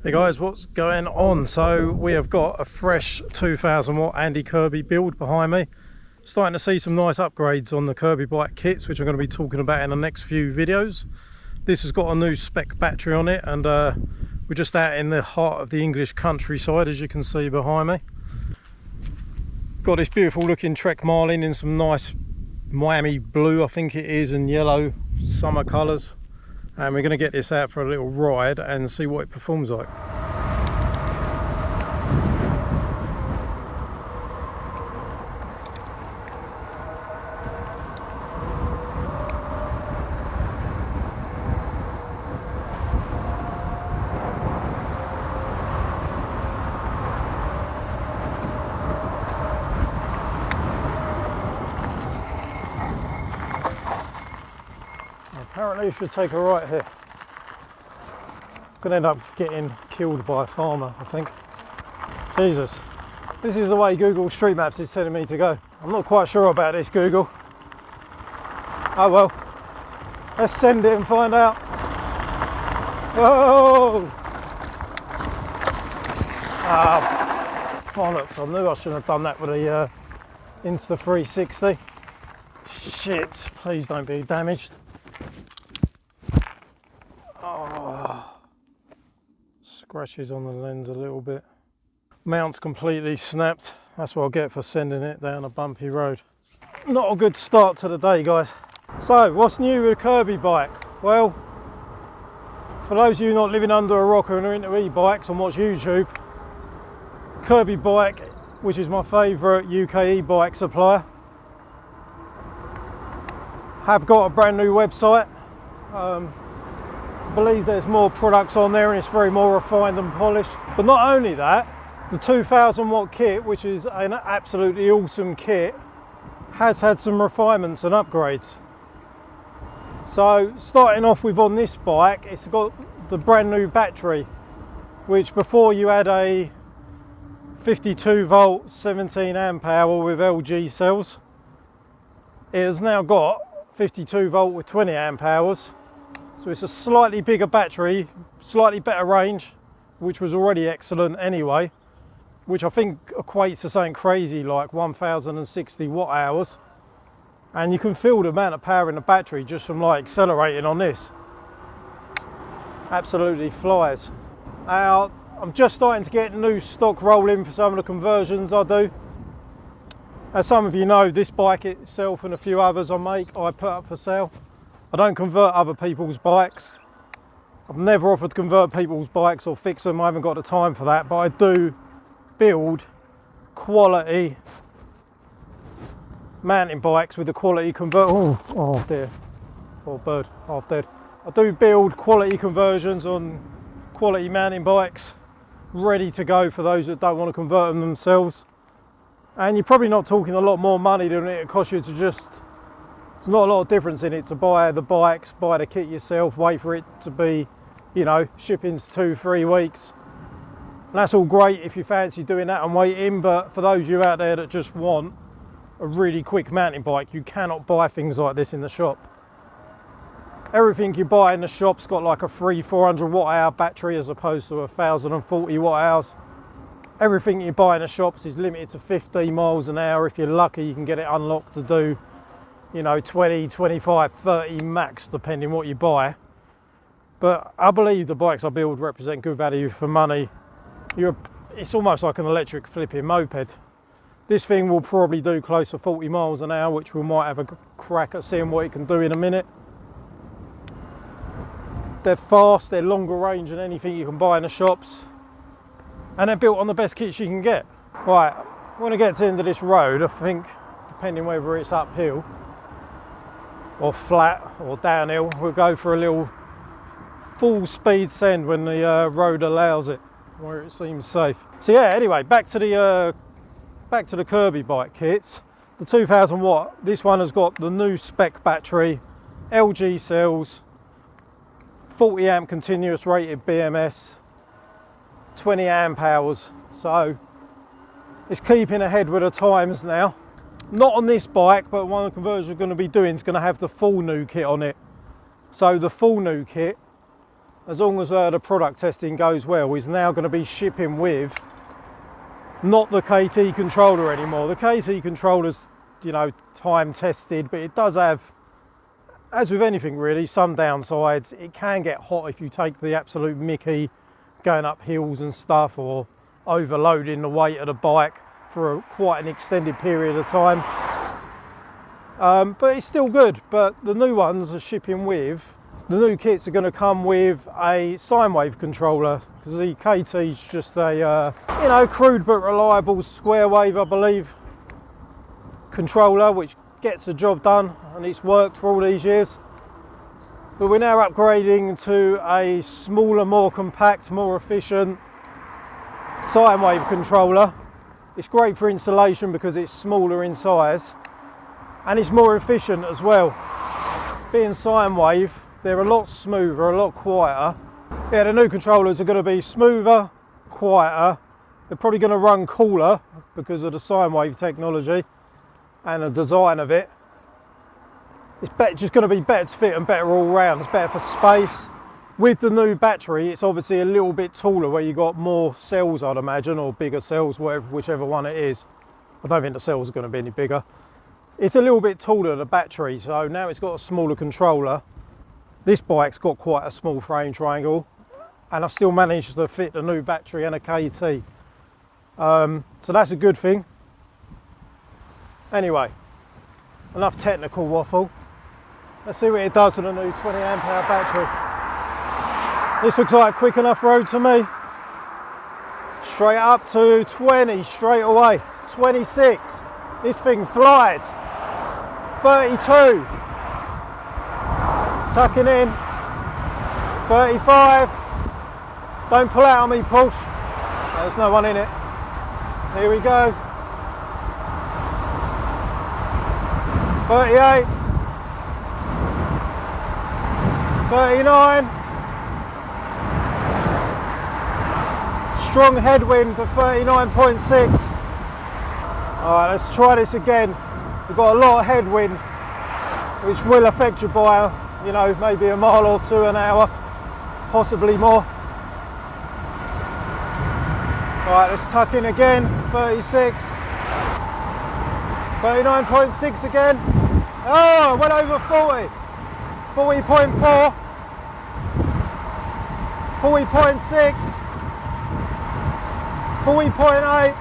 Hey guys, what's going on? So we have got a fresh 2000 watt Andy Kirby build behind me. Starting to see some nice upgrades on the KIRBEBIKE kits, which I'm going to be talking about in the next few videos. This has got a new spec battery on it, and we're just out in the heart of the English countryside, as you can see behind me. Got this beautiful looking Trek Marlin in some nice Miami blue, I think it is, and yellow summer colours. And we're going to get this out for a little ride and see what it performs like. Apparently you should take a right here. I'm going to end up getting killed by a farmer, I think. Jesus. This is the way Google Street Maps is telling me to go. I'm not quite sure about this, Google. Oh well. Let's send it and find out. Whoa! Ah, bollocks. I knew I shouldn't have done that with the Insta360. Shit. Please don't be damaged. Oh, scratches on the lens a little bit. Mount's completely snapped. That's what I'll get for sending it down a bumpy road. Not a good start to the day, guys. So, what's new with a KIRBEBIKE? Well, for those of you not living under a rock and are into e-bikes and watch YouTube, KIRBEBIKE, which is my favourite UK e-bike supplier, have got a brand new website. I believe there's more products on there and it's very more refined and polished. But not only that, the 2000 watt kit, which is an absolutely awesome kit, has had some refinements and upgrades. So starting off with on this bike, it's got the brand new battery, which before you had a 52 volt 17 amp hour with LG cells. It has now got 52 volt with 20 amp hours. So it's a slightly bigger battery, slightly better range, which was already excellent anyway, which I think equates to something crazy like 1060 watt hours. And you can feel the amount of power in the battery just from like accelerating on this. Absolutely flies. Now, I'm just starting to get new stock rolling for some of the conversions I do. As some of you know, this bike itself and a few others I make, I put up for sale. I don't convert other people's bikes. I've never offered to convert people's bikes or fix them. I haven't got the time for that, but I do build quality mountain bikes with the quality oh dear, poor bird, half dead. I do build quality conversions on quality mountain bikes, ready to go for those that don't want to convert them themselves. And you're probably not talking a lot more money than it costs you to just, there's not a lot of difference in it to buy the bikes, buy the kit yourself, wait for it to be, you know, shipping's 2-3 weeks. And that's all great if you fancy doing that and waiting, but for those of you out there that just want a really quick mountain bike, you cannot buy things like this in the shop. Everything you buy in the shop's got like a 400 watt hour battery as opposed to 1040 watt hours. Everything you buy in the shops is limited to 15 miles an hour. If you're lucky, you can get it unlocked to do, you know, 20, 25, 30 max, depending what you buy. But I believe the bikes I build represent good value for money. It's almost like an electric flipping moped. This thing will probably do close to 40 miles an hour, which we might have a crack at seeing what it can do in a minute. They're fast, they're longer range than anything you can buy in the shops. And they're built on the best kits you can get. Right, when I get to the end of this road, I think, depending whether it's uphill or flat or downhill, we'll go for a little full speed send when the road allows it, where it seems safe. So yeah, anyway, back to the KIRBEBIKE kits. The 2000 watt, this one has got the new spec battery, LG cells, 40 amp continuous rated BMS, 20 amp hours, so it's keeping ahead with the times now. Not on this bike, but one of the conversions we're going to be doing is going to have the full new kit on it. So the full new kit as long as the product testing goes well, is now going to be shipping with not the KT controller anymore. The KT controller's, you know, time tested, but it does have, as with anything really, some downsides. It can get hot if you take the absolute mickey going up hills and stuff, or overloading the weight of the bike for quite an extended period of time. But it's still good. But the new ones are shipping with, the new kits are going to come with a sine wave controller, because the KT's just a you know, crude but reliable square wave, I believe, controller, which gets the job done, and it's worked for all these years. But we're now upgrading to a smaller, more compact, more efficient sine wave controller. It's great for installation because it's smaller in size, and it's more efficient as well. Being sine wave, they're a lot smoother, a lot quieter. Yeah, the new controllers are going to be smoother, quieter. They're probably going to run cooler because of the sine wave technology and the design of it. It's just going to be better to fit and better all round. It's better for space. With the new battery, it's obviously a little bit taller, where you got more cells, I'd imagine, or bigger cells, whichever one it is. I don't think the cells are going to be any bigger. It's a little bit taller, the battery, so now it's got a smaller controller. This bike's got quite a small frame triangle, and I still managed to fit the new battery and a KT. So that's a good thing. Anyway, enough technical waffle. Let's see what it does with a new 20 amp hour battery. This looks like a quick enough road to me. Straight up to 20 straight away. 26. This thing flies. 32. Tucking in. 35. Don't pull out on me, Porsche. There's no one in it. Here we go. 38. 39. Strong headwind for 39.6. Alright, let's try this again. We've got a lot of headwind, which will affect you by, you know, maybe a mile or two an hour, possibly more. Alright, let's tuck in again. 36. 39.6 again. Oh, went over 40. 40.4. 40.6. 40.8.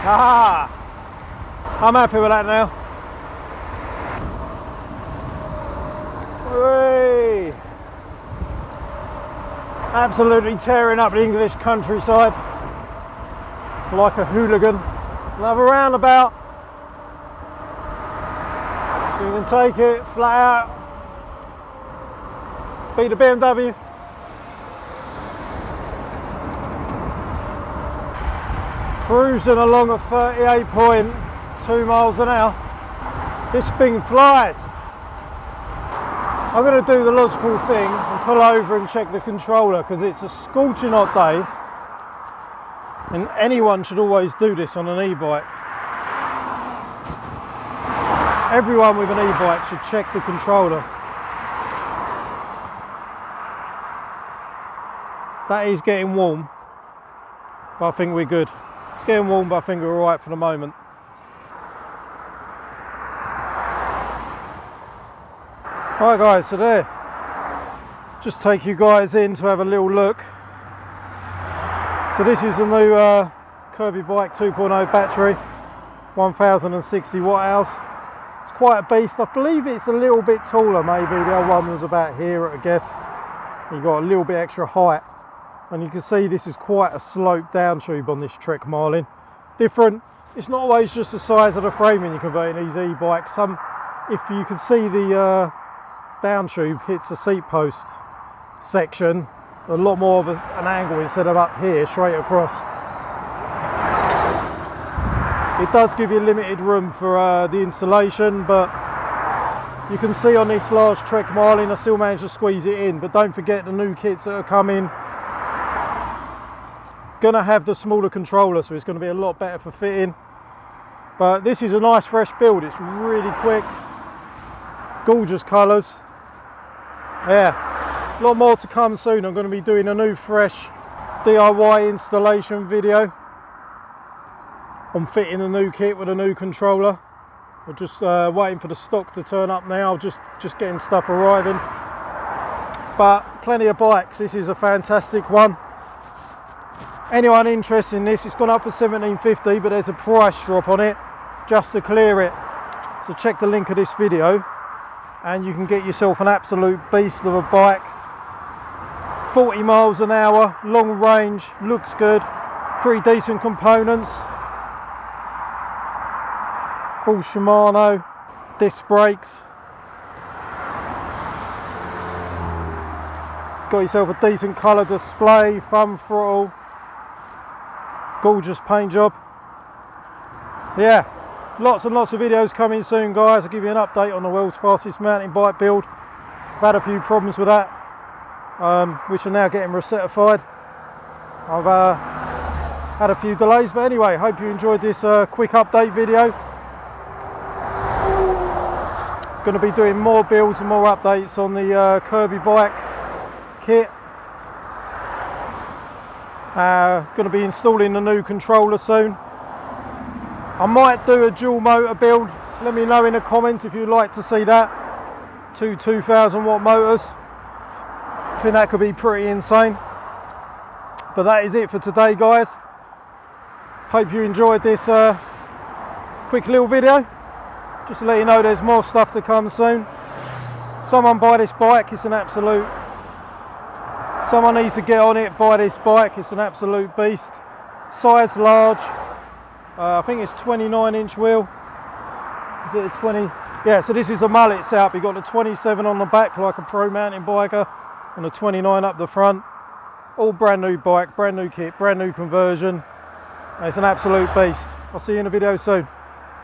Ah, I'm happy with that now. Whee. Absolutely tearing up the English countryside like a hooligan. Another roundabout. So you can take it flat out. Beat the BMW. Cruising along at 38.2 miles an hour. This thing flies. I'm going to do the logical thing and pull over and check the controller, because it's a scorching hot day, and anyone should always do this on an e-bike. Everyone with an e-bike should check the controller. That is getting warm, but I think we're good. Getting warm, but I think we're alright for the moment. Alright guys, so there. Just take you guys in to have a little look. So this is the new KIRBEBIKE 2.0 battery, 1060 watt hours. It's quite a beast. I believe it's a little bit taller maybe. The other one was about here at a guess. You got a little bit extra height. And you can see this is quite a sloped down tube on this Trek Marlin. Different. It's not always just the size of the frame when you're converting these e-bikes. If you can see the down tube hits the seat post section, a lot more of an angle instead of up here straight across. It does give you limited room for the installation, but you can see on this large Trek Marlin I still managed to squeeze it in. But don't forget the new kits that are coming. Going to have the smaller controller, so it's going to be a lot better for fitting. But this is a nice fresh build. It's really quick, gorgeous colours. Yeah, a lot more to come soon. I'm going to be doing a new fresh DIY installation video on fitting the new kit with a new controller. We're just waiting for the stock to turn up now, just getting stuff arriving. But plenty of bikes, this is a fantastic one. Anyone interested in this, it's gone up for $17.50, but there's a price drop on it just to clear it. So check the link of this video and you can get yourself an absolute beast of a bike. 40 miles an hour, long range, looks good, pretty decent components. All Shimano, disc brakes. Got yourself a decent colour display, thumb throttle. Gorgeous paint job. Yeah, lots and lots of videos coming soon, guys. I'll give you an update on the world's fastest mountain bike build. I've had a few problems with that, which are now getting recertified. I've had a few delays, but anyway, hope you enjoyed this quick update video. Going to be doing more builds and more updates on the KIRBEBIKE kit. Going to be installing the new controller soon. I might do a dual motor build. Let me know in the comments if you'd like to see that. Two 2000 watt motors. I think that could be pretty insane. But that is it for today, guys. Hope you enjoyed this quick little video. Just to let you know there's more stuff to come soon. Someone buy this bike, it's an absolute... Someone needs to get on it, buy this bike, it's an absolute beast. Size large, I think it's 29-inch wheel. Is it a 20? Yeah, so this is the mullet setup. You've got the 27 on the back like a pro mountain biker and the 29 up the front. All brand new bike, brand new kit, brand new conversion. It's an absolute beast. I'll see you in a video soon.